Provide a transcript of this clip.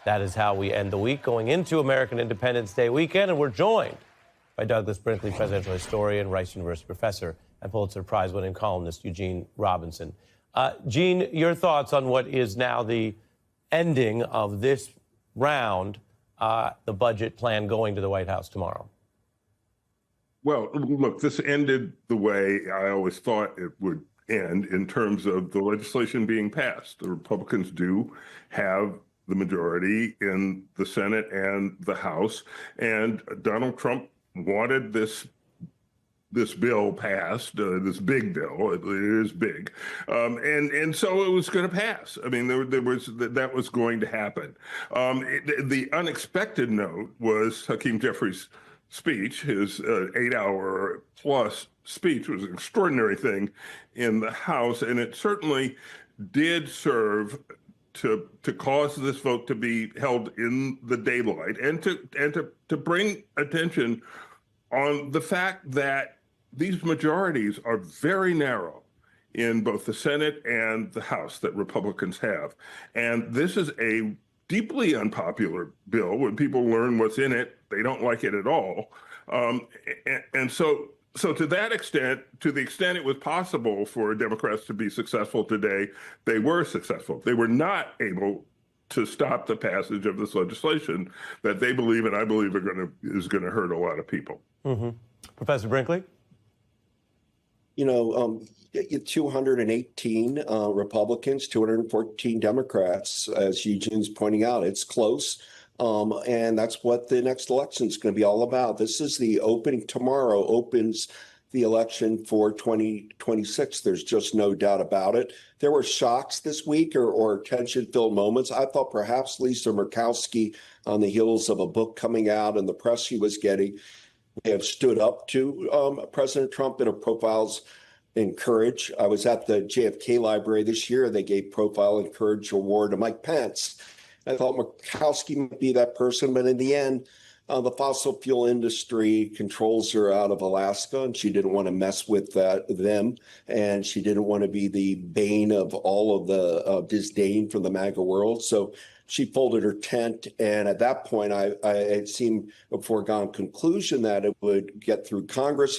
That is how we end the week going into American Independence Day weekend. And we're joined by Douglas Brinkley, presidential historian, Rice University professor, and Pulitzer Prize-winning columnist Eugene Robinson. Gene, your thoughts on what is now the ending of this round, the budget plan going to the White House tomorrow? Well, look, this ended the way I always thought it would end in terms of the legislation being passed. The Republicans do have the majority in the Senate and the House, and Donald Trump wanted this bill passed, this big bill. It is big, and so it was going to pass. I mean, that was going to happen. The unexpected note was Hakeem Jeffries' speech. His 8-hour plus speech was an extraordinary thing in the House, and it certainly did serve to cause this vote to be held in the daylight, and to bring attention on the fact that these majorities are very narrow in both the Senate and the House that Republicans have. And this is a deeply unpopular bill. When people learn what's in it, they don't like it at all. And so to that extent, to the extent it was possible for Democrats to be successful today, they were successful. They were not able to stop the passage of this legislation that they believe, and I believe, is going to hurt a lot of people. Mm-hmm. Professor Brinkley? 218 Republicans, 214 Democrats, as Eugene's pointing out. It's close. And that's what the next election is going to be all about. This is the opening. Tomorrow opens the election for 2026. There's just no doubt about it. There were shocks this week or tension-filled moments. I thought perhaps Lisa Murkowski, on the heels of a book coming out and the press she was getting, may have stood up to President Trump in her profiles in Courage. I was at the JFK Library this year. They gave Profile in Courage Award to Mike Pence. I thought Murkowski might be that person, but in the end, the fossil fuel industry controls her out of Alaska, and she didn't want to mess with them, and she didn't want to be the bane of all of the disdain from the MAGA world. So she folded her tent, and at that point, it seemed a foregone conclusion that it would get through Congress.